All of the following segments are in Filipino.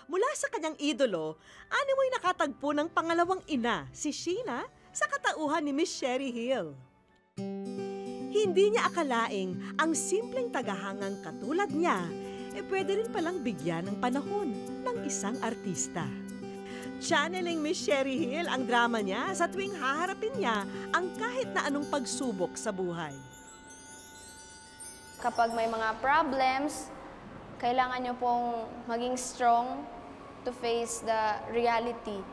Mula sa kanyang idolo, animoy nakatagpo ng pangalawang ina, si Sheena, sa katauhan ni Miss Sherry Hill. Hindi niya akalaing ang simpleng tagahangang katulad niya pwede rin palang bigyan ng panahon ng isang artista. Channeling Miss Sherry Hill ang drama niya sa tuwing haharapin niya ang kahit na anong pagsubok sa buhay. Kapag may mga problems, kailangan niyo pong maging strong to face the reality.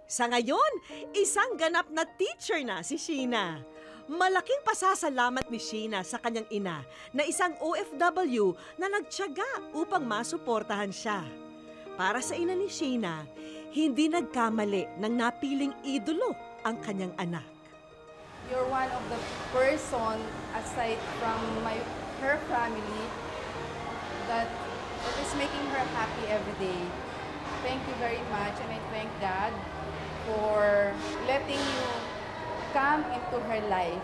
Sa ngayon, isang ganap na teacher na si Sheena. Malaking pasasalamat ni Sheena sa kanyang ina na isang OFW na nagtiyaga upang masuportahan siya. Para sa ina ni Sheena, hindi nagkamali ng napiling idolo ang kanyang anak. You're one of the person aside from her family that is making her happy every day. Thank you very much, and I thank God for letting you come into her life.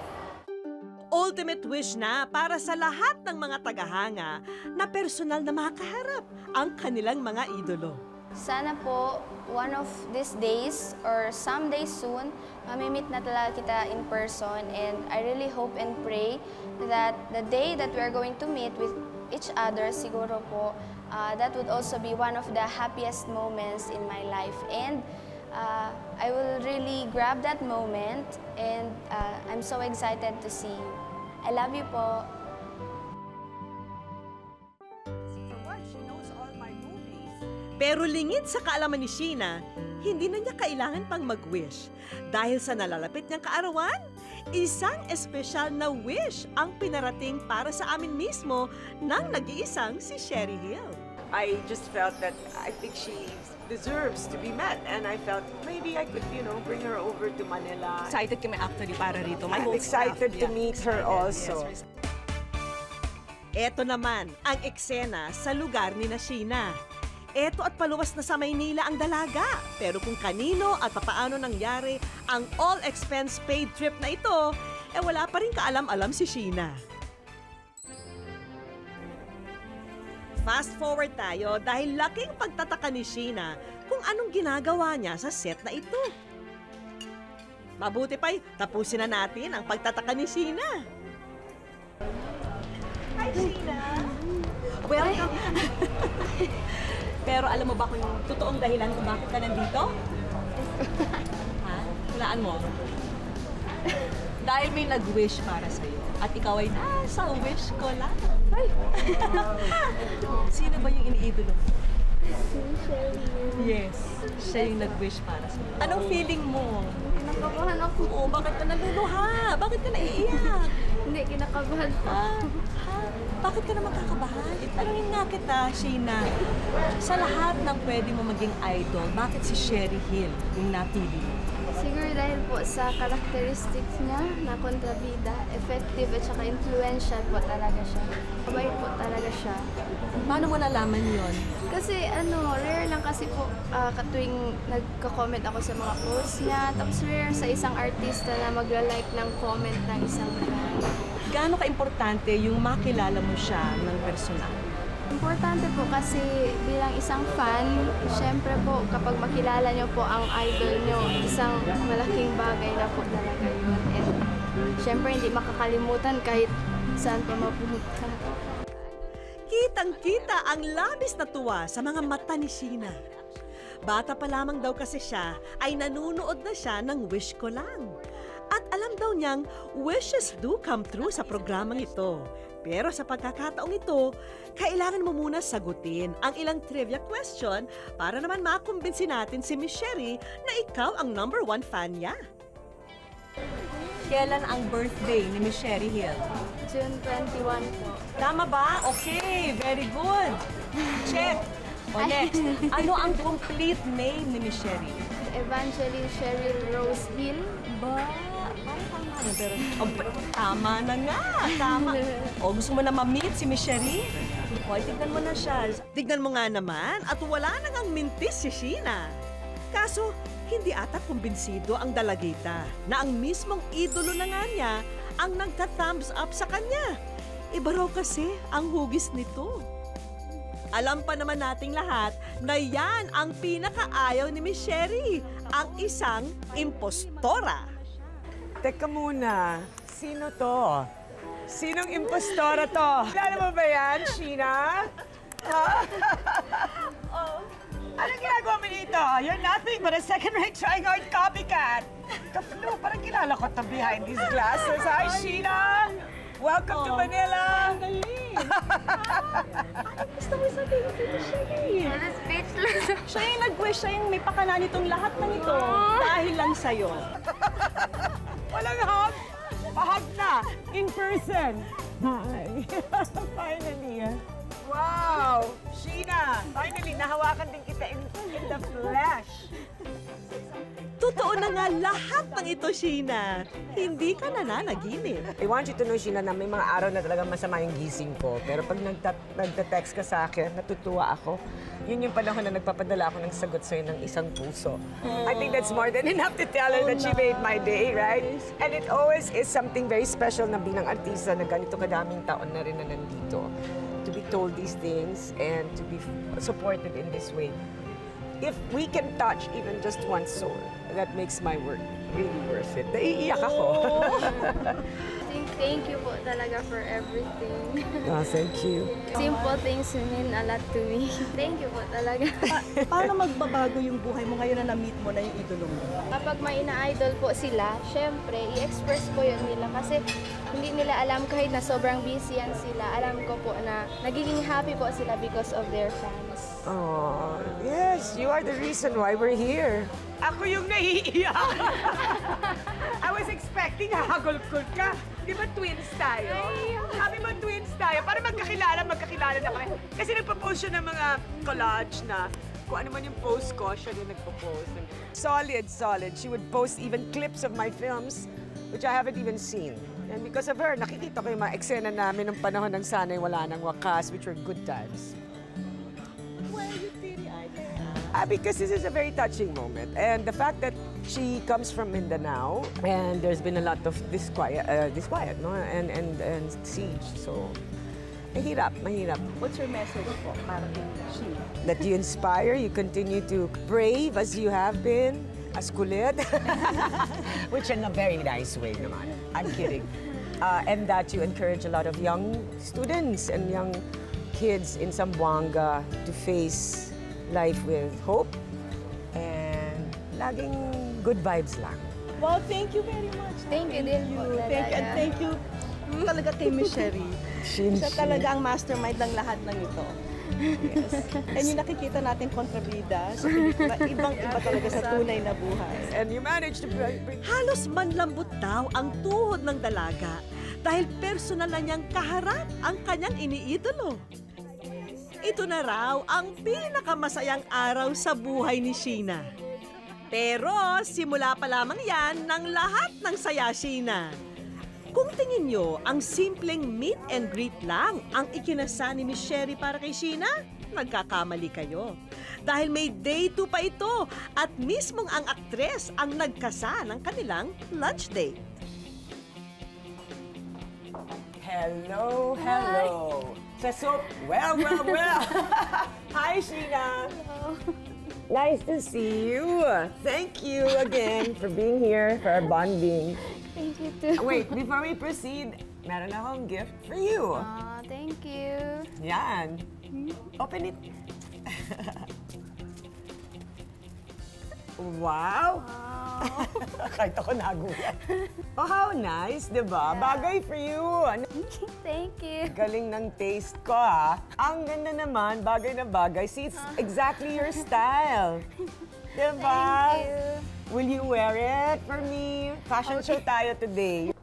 Ultimate wish na para sa lahat ng mga tagahanga na personal na makaharap ang kanilang mga idolo. Sana po, one of these days or someday soon, mamimit na talaga kita in person, and I really hope and pray that the day that we are going to meet with each other, siguro po, that would also be one of the happiest moments in my life. And I will really grab that moment, and I'm so excited to see you. I love you po. Pero lingid sa kaalaman ni Sheena, hindi na niya kailangan pang mag-wish. Dahil sa nalalapit niyang kaarawan, isang espesyal na wish ang pinarating para sa amin mismo ng nag-iisang si Sherry Hill. I just felt that I think she deserves to be met, and I felt maybe I could, bring her over to Manila. Excited kami actually para rito. My I'm whole excited staff, to meet her also. Yes. Eto naman ang eksena sa lugar ni Sheena. Eto at paluwas na sa Maynila ang dalaga. Pero kung kanino at papaano nangyari ang all-expense paid trip na ito, wala pa rin kaalam-alam si Sheena. Fast forward tayo dahil laking pagtataka ni Sheena kung anong ginagawa niya sa set na ito. Mabuti pa'y tapusin na natin ang pagtataka ni Sheena. Hi, Sheena! Welcome! Pero alam mo ba kung yung totoong dahilan kung bakit ka nandito? Ha? Hulaan mo. Dahil may nag-wish para sa'yo. At ikaw ay nasa wish ko lang. Ay! Sino ba yung iniidolo mo? Si Sherry. Yes. Siya yung nag-wish para sa'yo. Anong feeling mo? Kinakabahan ako. Oo, bakit ka naluluha? Bakit ka naiiyak? Hindi, kinakabahan po. Bakit ka naman kakabahan? Tanungin nga kita, Sheena. Sa lahat ng pwede mo maging idol, bakit si Sherry Hill yung napili mo? Siguro dahil po sa characteristics niya na kontrabida, effective at saka influential po talaga siya. Mabait po talaga siya. Paano mo nalaman yon? Kasi rare lang kasi po katuwing nagko-comment ako sa mga posts niya. Tapos rare sa isang artista na magla-like ng comment ng isang fan. Gaano ka-importante yung makilala mo siya ng personal? Importante po kasi bilang isang fan, syempre po kapag makilala niyo po ang idol niyo, isang malaking bagay na po talaga yun. And syempre hindi makakalimutan kahit saan pa mapunta. Kitang-kita ang labis na tuwa sa mga mata ni Sheena. Bata pa lamang daw kasi siya ay nanunood na siya ng Wish Ko Lang. At alam daw niyang wishes do come true sa programang ito. Pero sa pagkakataong ito, kailangan mo muna sagutin ang ilang trivia question para naman makumbinsi natin si Miss Sherry na ikaw ang #1 fan niya. Kailan ang birthday ni Miss Sherry Hill? June 21 po. Tama ba? Okay, very good. Check. O next, ano ang complete name ni Miss Sherry? Evangeline Cheryl Rose Hill. Ba? Parang tama na, pero tama na nga. Tama. O, gusto mo na ma-meet si Miss Sherry? O, tignan mo na siya. Tignan mo nga naman at wala nang ang mintis si Sheena. Kaso, hindi ata kumbinsido ang dalagita na ang mismong idolo na nga niya ang nagka-thumbs up sa kanya. Iba raw kasi ang hugis nito. Alam pa naman nating lahat na yan ang pinakaayaw ni Miss Sherry, ang isang impostora. Teka muna, sino to? Sinong impostora to? Kilala mo ba yan, Sheena? Ha? Anong ginagawa mo dito? You're nothing but a second-rate trying-hard copycat. Kaplo, parang kilala ko to behind these glasses. Hi, Sheena! Welcome to Manila! Gusto mo sabihin ko ni Sherry? Speechless. Siya yung nag-wish, siya yung may pakana nitong lahat ng ito. Dahil lang sa'yo. Walang hug! Pahag na! In person! Hi! Finally! Wow! Sheena! Finally, nahawakan din kita in the flesh! Totoo na nga lahat ng ito, Sheena. Hindi ka nananaginip. I want you to know, Sheena, na may mga araw na talagang masama yung gising ko. Pero pag nagta-text ka sa akin, natutuwa ako. Yun yung panahon na nagpapadala ako ng sagot sa'yo ng isang puso. I think that's more than enough to tell her that she made my day, right? And it always is something very special na bilang artista na ganito kadaming taon na rin na nandito. To be told these things and to be supported in this way. If we can touch even just one soul, that makes my work really worth it. Naiiyak ako. Thank you po talaga for everything. Oh, thank you. Simple things mean a lot to me. Thank you po talaga. Paano magbabago yung buhay mo ngayon na na-meet mo na yung idolo mo? Kapag may ina-idol po sila, syempre, i-express po yun nila kasi hindi nila alam kahit na sobrang busy yan sila. Alam ko po na nagiging happy po sila because of their fans. Oh, yes, you are the reason why we're here. Ako yung naiiyak. I was expecting hahagulkul ka. Di ba twins tayo? Sabi mo twins tayo. Para magkakilala na kami. Kasi nagpo-post siya ng mga collage na kung ano man yung post ko, siya din nagpo-post. Solid. She would post even clips of my films, which I haven't even seen. And because of her, nakikita ko yung mga eksena namin nung panahon ng Sana'y Wala Nang Wakas, which were good times. Because this is a very touching moment. And the fact that she comes from Mindanao, and there's been a lot of disquiet, no? And siege. So, mahirap. What's your message po para kay Sheena? That you inspire, you continue to brave as you have been, as kulit. Which in a very nice way naman. I'm kidding. And that you encourage a lot of young students and young kids in Zamboanga to face life with hope and laging good vibes lang. Well, thank you very much. Thank you din po talaga. Thank you talaga kay Miss Sherry. Siya talaga ang mastermind ng lahat ng ito. Yes. And yung nakikita natin kontrabida sa pelikula, ibang-iba talaga sa tunay na buhay. And you managed to bring... Halos manlambot daw ang tuhod ng dalaga dahil personal na niyang kaharap ang kanyang iniidolo. Ito na raw ang pinakamasayang araw sa buhay ni Sheena. Pero simula pa lamang yan ng lahat ng saya, Sheena. Kung tingin nyo, ang simpleng meet and greet lang ang ikinasa ni Miss Sherry para kay Sheena, nagkakamali kayo. Dahil may day 2 pa ito at mismong ang aktres ang nagkasa ng kanilang lunch date. Hello. So, well. Hi, Sheena. Hello. Nice to see you. Thank you again for being here, for our bonding. Thank you too. Wait, before we proceed, meron akong gift for you. Thank you. Yan. Open it. Wow! Kahit ako nagulat. Oh, how nice, di ba? Bagay for you. Thank you. Galing ng taste ko, ha? Ang ganda naman, bagay na bagay. See, it's exactly your style. Di ba? Thank you. Will you wear it for me? Fashion show tayo today.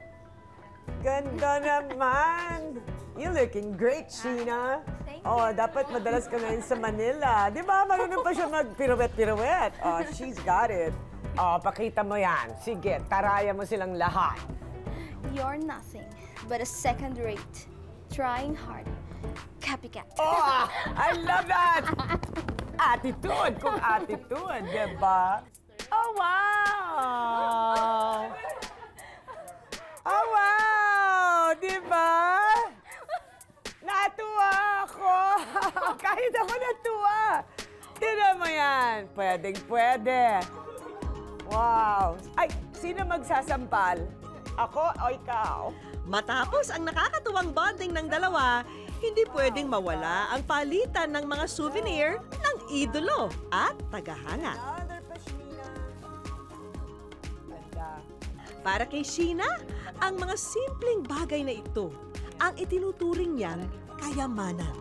Ganda naman! You're looking great, Sheena. Thank Oh, dapat madalas ka ngayon sa Manila. Di ba? Marunong pa siya mag-pirouette. Oh, she's got it. Oh, pakita mo yan. Sige, taraya mo silang lahat. You're nothing but a second-rate, trying hard, copycat. Oh, I love that! Attitude kung attitude, di ba? Oh, wow! Oh, wow! Di ba? Natuwa ako! Kahit ako natuwa. Tignan mo yan. Pwedeng pwede. Wow. Ay, sino magsasampal? Ako o ikaw? Matapos ang nakakatuwang bonding ng dalawa, hindi pwedeng mawala ang palitan ng mga souvenir ng idolo at tagahanga. Another pashmina. Ganda. Para kay Sheena, ang mga simpleng bagay na ito ang itinuturing niyang kayamanan.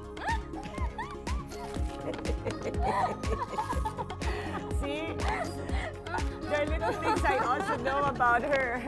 See? There are little things I also know about her.